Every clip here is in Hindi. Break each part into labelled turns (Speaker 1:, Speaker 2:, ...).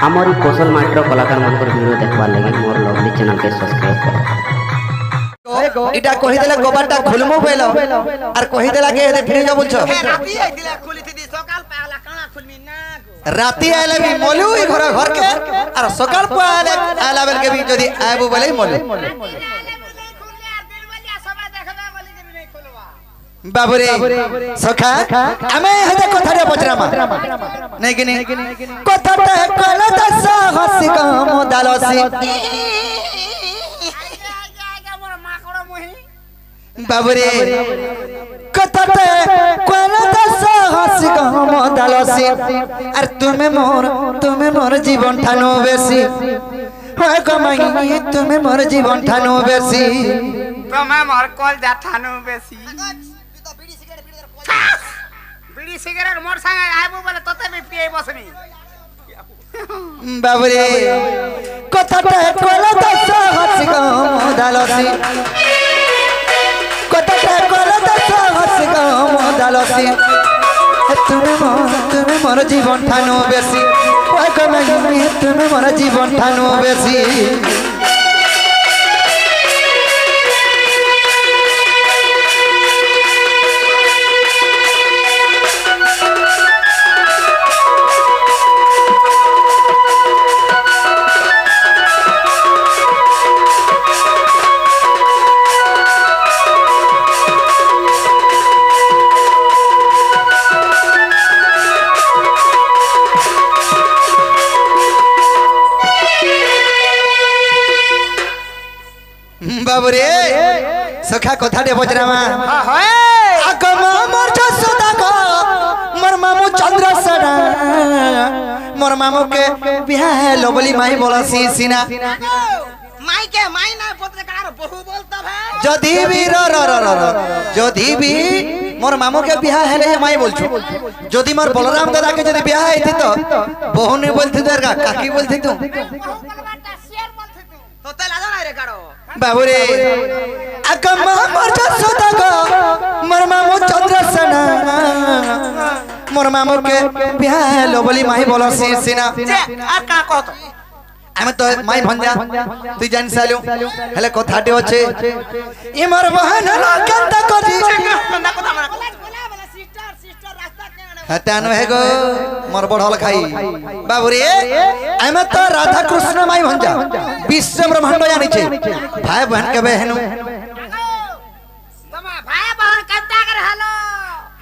Speaker 1: हमारी कौशल मास्टर कलाकार मान वीडियो देखवार लगी मोर लवली चैनल के सब्सक्राइब करो।
Speaker 2: इटा कहि देला गोबारटा खुलमु बेलो और कहि देला के एदे फिर जा बोलछो
Speaker 3: राती आइदिला खुली थी सकाल पाला काना खुलमी ना गो
Speaker 2: राती आइले भी मोलु ई घर के और सकाल पाले आला बेल के भी जदी आबू बोले मोलु बाबुरे सखा आमे हते कथारे पचरामा नै कि नै कथाटे कला दस हसी कम दालसी बाबुरे कथाटे कला दस हसी कम दालसी और तुम्हें मोर जीवन ठानो बेसी होय कमाई तुम्हें मोर जीवन ठानो बेसी
Speaker 3: तुम्हें मोर कल जा ठानो बेसी बीड़ी सिगरेट मोर संगे आबो बोले तते भी पिए बसनी
Speaker 2: बाबुरे कथाटे कला दस हसी कम दालसी कथाटे कला दस हसी कम दालसी तुम्हें मोर जीवन ठानो बेसी ओए कमाई तुम्हें मोर जीवन ठानो बेसी बाबुरे सखा कथाटे बजरामा आगमा मोर जसोदा को मोर मामू चंद्रसरा मोर मामू के बियाह है लोबली माई बोलसी सीना
Speaker 3: माई के माई ना पत्रकार बहु बोलता है
Speaker 2: जदी भी जदी भी मोर मामू के बियाह है माई बोलछु जदी मोर बलराम दादा के जदी बियाह है तो बहु ने बोलथि दरगा काकी बोलथि तू
Speaker 3: तो तेला ना रे गाड़ो
Speaker 2: बाबुरे आगमा मोर जसोदा को मोर मामू चंद्रसना मोर मामू के बियाह है लोबली माई बोलसी सीना
Speaker 3: आ का कहत
Speaker 2: आमे तो माई भंजा तू जान सालू हेले कथाटे होचे ई मोर बहन रकंता करी हटान है गो मोर बढल खाई बाबुरे आमे तो राधा कृष्ण माई भंजा विश्व ब्रह्मांड जानि छे भाई बहन के बहनु
Speaker 3: तमा भाई बहन कंता कर हेलो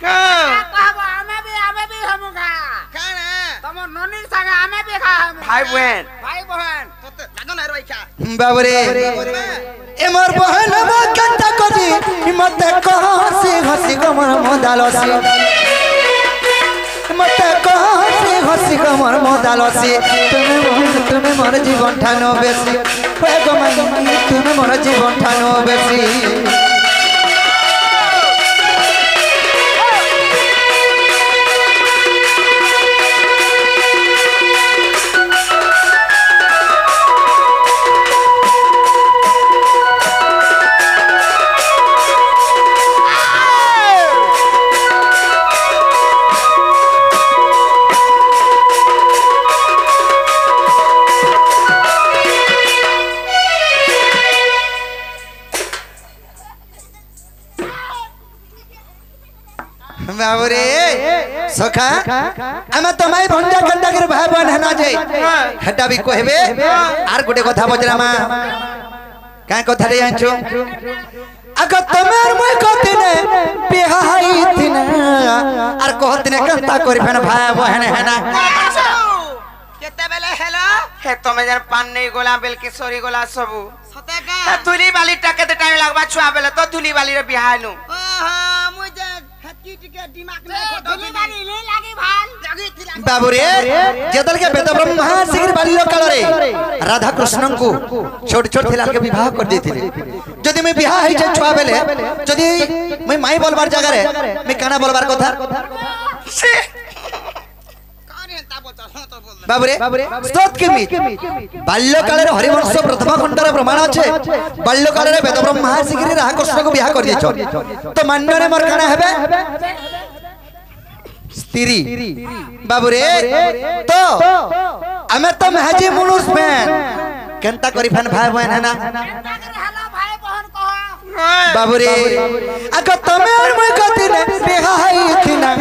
Speaker 3: का कहबो आमे भी हमगा काना तमो नोनी संग आमे भी खा भाई बहन तो लागो ना रोई खा
Speaker 2: बाबुरे ए मोर बहन रकंता करी मते कहसी हसी गमर मोदालसी मते कहसी हसी गमर मोदालसी तुम्हें मोर जीवन ठानो बेसी होय गमाई तुम्हें मोर जीवन ठानो बेसी बाबुरे सखा आमे तमाई भंडा कंडा कर भाई बहन हना जाय हटा भी कहबे आर गुटे कथा बजरामा काय कथा रे आंचो अग तमेर मय कतिने बिहाई थिना आर कहतिने कंता करि फेन भाई बहन हना
Speaker 3: केते बेले हेलो हे तमे जर पान नहीं गोला बेल किशोरी गोला सबु सते का धुली बाली टके टाइम लागबा छुआ बेले तो धुली बाली रे बिहानु हां मुझे
Speaker 2: बाबुरे जदल के बेद ब्रह्मा शीघ्र बाल्य काल रे राधा कृष्ण को छोट छोट थिला के विवाह कर देथिले जदी मैं विवाह है छुआ बेले जदी मैं माई बोलबार जगह रे मैं काना बोलबार कथा बाबुरे स्तोत के मित बाल्य काल रे हरिवंश प्रथम खंड रे प्रमाण अछि बाल्य काल रे वेद ब्रह्मा शीघ्र राधा कृष्ण को विवाह कर दिछो तो मान्य रे मोर काना हेबे स्त्री बाबुरे तो आमे तो महजी मुनुस फैन केनता करी फैन भाई बहन है ना बाबू रे अगर तमे और मैं कहती ने बेहाई थी ना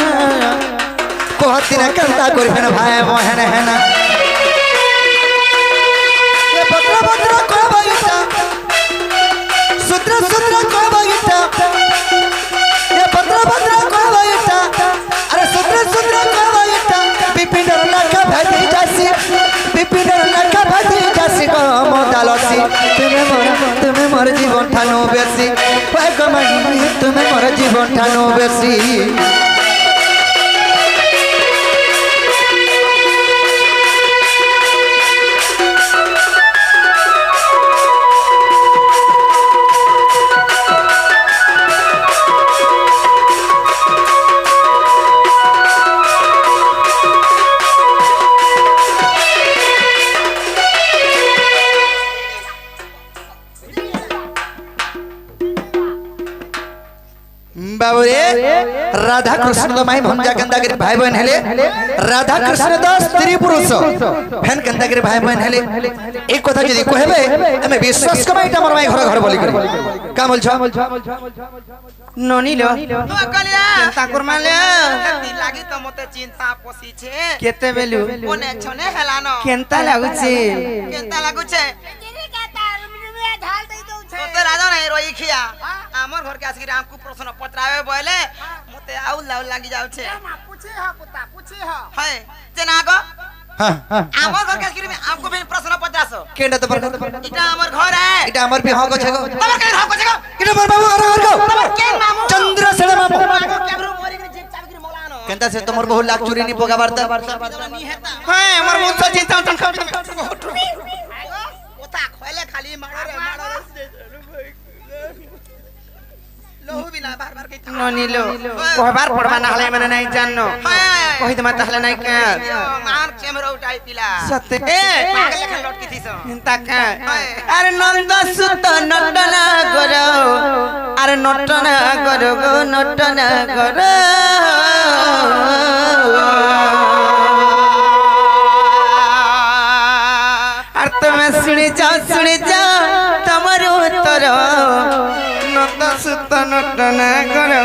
Speaker 2: कहती ने केनता करी फैन भाई बहन है ना ये बतरा बतरा को बगीचा सुत्र सुत्र को बगीचा ये बतरा बतरा को बगीचा अरे सुत्र सुत्र को बगीचा पिपिन लका भाई जासी पिपिन लका भाई जासी को मोदालसी तुम्हें मोर जीवन ठानो बेसी भाई कमाई तुम्हें मोर जीवन ठानो बेसी बाबू रे राधा कृष्ण तो माई भंजा केंदा के भाई बहन हेले राधा कृष्ण तो स्त्री पुरुष फैन केंदा के भाई बहन हेले एक कथा जदी कहबे हमें विश्वास कमाई त मोर माई घर घर बोली करी का बोल छ ननी लो
Speaker 3: कलिया चिंता कर माले ती लागी तो मते चिंता पोसी छे
Speaker 2: केते बेलु
Speaker 3: ओने छने हेलानो
Speaker 2: केनता लागु छे
Speaker 3: तो राजा नहीं रोई खिया हमर घर के आसकी राम को प्रश्न पत्रावे बोले मते आउ लाउ लागी जाउ छे पूछे ह पुता पूछे ह है जना गो हां हमर घर के आसकी में आपको भी प्रश्न पत्रासो
Speaker 2: केंडा तो पर
Speaker 3: इटा हमर घर है
Speaker 2: इटा हमर भी हक छगो
Speaker 3: तबर के हक छगो
Speaker 2: इटा मोर बाबू घर घर
Speaker 3: तबर के मामू
Speaker 2: चंद्रसेन मामू
Speaker 3: कैमरो मोरी के जेब चाबी के मोलानो
Speaker 2: केंता से तमर बहु लाख चोरी नि पोगा बारता
Speaker 3: नहीं हेता है हमर मुंह से चिंता ओता खोले खाली मारो रे लोहु बिना बार बार के
Speaker 2: ननी लो कहबार पड़वा ना हले माने नहीं जाननो कहि दमा तहले नहीं के
Speaker 3: मार कैमरा उठाई पिला
Speaker 2: सत्य
Speaker 3: पागल लेखन लटकी थी सो
Speaker 2: चिंता का अरे नंद सुत नटना करो अरे नटना करो गो नटना करो अरे तुम्हें सुनी जा तमर उत्तर नंद सुत नटना करो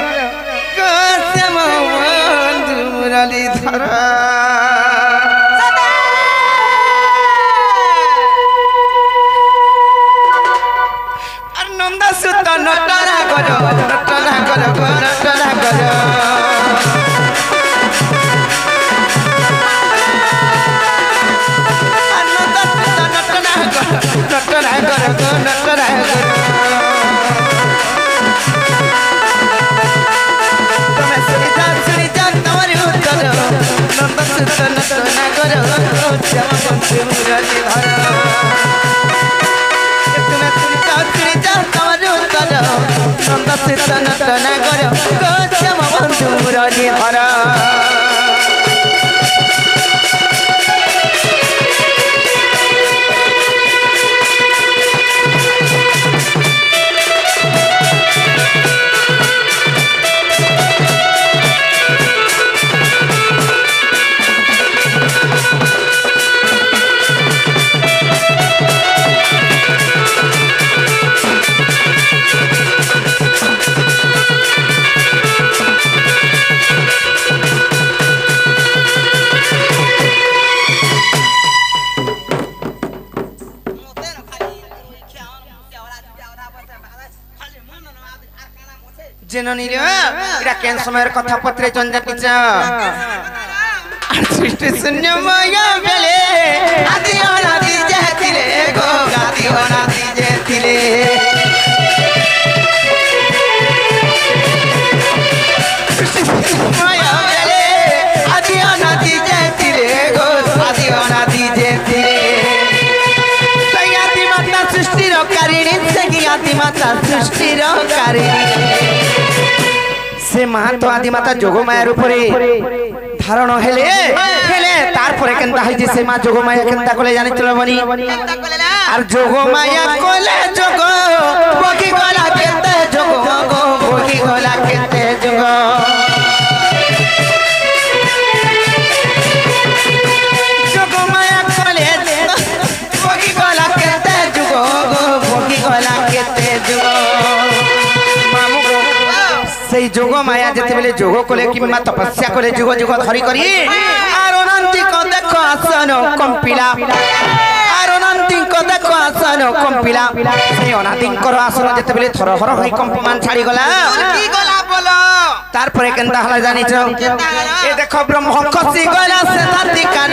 Speaker 2: कसम बंधु मुरलीधर नंद सुत नटना करो नटना करो नटना करो नंद सुत नटना करो नटना करो नटना करो तुम्हें सुनी जा तुम्हारी उत्तर नंद सुत नटना करो श्याम बंधु मुरलीधर नंद सुत नटना करो श्याम बंधु मुरलीधर जननी रे इरा केन समय कथा पत्रे जंजा किछ सृष्टि शून्य माया बेले आदि अनादि जेथिले गो गादि अनादि जेथिले माया बेले आदि अनादि जेथिले गो आदि अनादि जेथिले सयाति माता सृष्टि रो कारिणी सयाति माता सृष्टि रो कारिणी से महत्व आदि माता जोगमाया रूपरे धारण हेले हेले तार परे केनता है जे से मा जोगमाया केनता कोले जानि चलबनी आर जोगमाया कोले जोगो बोकी गोला केते जोगो गो बोकी गोला केते जोगो जोगमाया कोले
Speaker 4: যোগ মায়া যেতেবেলে যোগ কলে কিংবা তপস্যা কলে যুগ যুগ ধরি করি আর অনন্তিক দেখ আসন কম্পিলা আর অনন্তিক দেখ আসন কম্পিলা সেই অনাদিঙ্কর আসন যেতেবেলে থরহর হই কম্পমান ছাড়ি গলা
Speaker 3: কি গলা বলো
Speaker 4: তারপরে কেনতা হলা জানিছ এ দেখো ব্রহ্ম খসি গলা সে ধাতিকার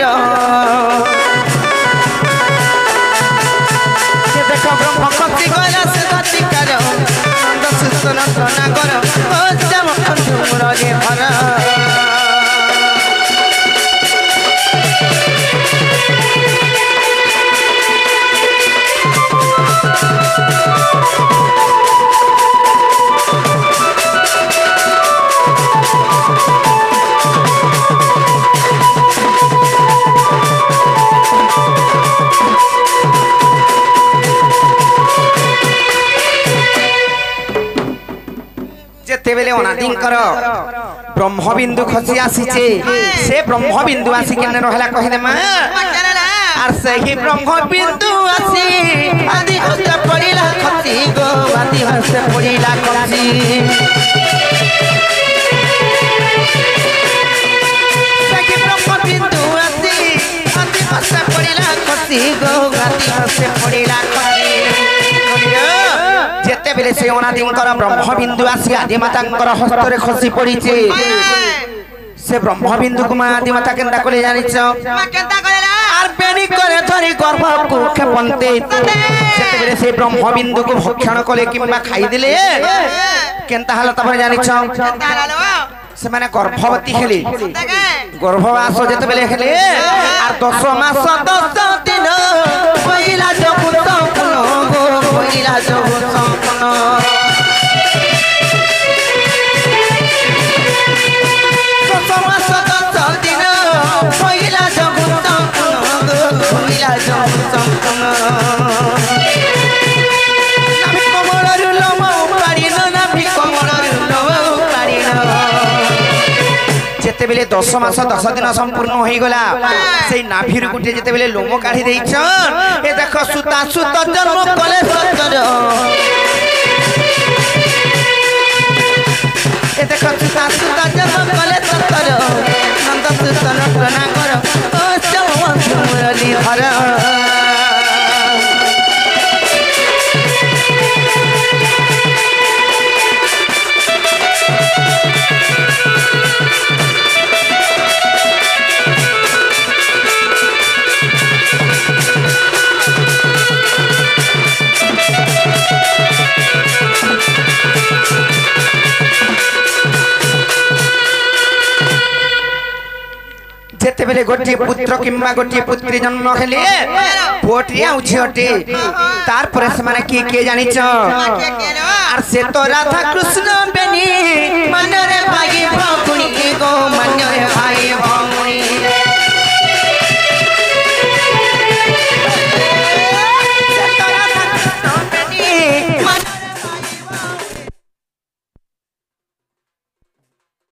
Speaker 4: এ দেখো ব্রহ্ম খসি গলা সে ধাতিকার নন্দ সুতন নাগর ও শ্যাম খণ্ডুর রে ভর যেতেবেলে অনাদিঙ্কর ব্রহ্মবিন্দু খসি আসিছে সে ব্রহ্মবিন্দু আসি কেন রহলা কহিদে মা আর সেই ব্রহ্মবিন্দু আসি আদি হস্তে পড়িলা খসি গো আদি হস্তে পড়িলা খসি সেই ব্রহ্মবিন্দু আসি আদি হস্তে পড়িলা খসি গো আদি হস্তে পড়িলা খসি যেতেবেলে সেই অনাদিঙ্কর ব্রহ্মবিন্দু আসি আদিমাতাঙ্কর হস্তরে খসি পড়িছে সে ব্রহ্মবিন্দুকে মা আদিমাতা কেনতা করে জানিছ
Speaker 3: মা কেনতা করেলা
Speaker 4: আর বেনি করে ধরি গর্ভকু ক্ষেপন্তে যেতেবেলে সেই ব্রহ্মবিন্দুকে ভক্ষণ কলে কিংবা খাই দিলে কেনতা হলো তারপরে জানিছ
Speaker 3: কেনতা হলো
Speaker 4: ସେମାନେ ଗର୍ଭବତୀ ହେଲେ
Speaker 3: দেখে
Speaker 4: ଗର୍ଭବାସ ଯେତେବେଳେ ହେଲେ আর 10 মাস 10 দিন পহিলা জগৎ সপন গো পহিলা জগৎ সপন 10 মাস 10 দিন পহিলা জগৎ সপন গো পহিলা জগৎ সপন নাভি কমলরু লোম পারিন নাভি কমলরু লোম পারিন যেতেবেলে 10 মাস 10 দিন সম্পূর্ণ হয়ে গলা সেই নাভির গুটে যেতেবেলে লোম কাঢ়ি দেইছন এ দেখো সুতা সুত জন্ম কলে সতর এ দেখো সুতা সুত জন্ম কলে সতর নন্দ সুত নটনা কর ও চমন মুরলি ধর যেতেবেলে গোটিয়ে পুত্র কিংবা গোটিয়ে পুত্রী জন্ম হেলে পুଅଟି ଆଉ ଝିଅଟି তারপরে ସେମାନେ କିଏ କିଏ ଜାଣିଛ
Speaker 3: কে কেলো
Speaker 4: আর সে তো রাধা কৃষ্ণ বেনি মନରେ ভাই ভগুনি গো মନରେ ভাই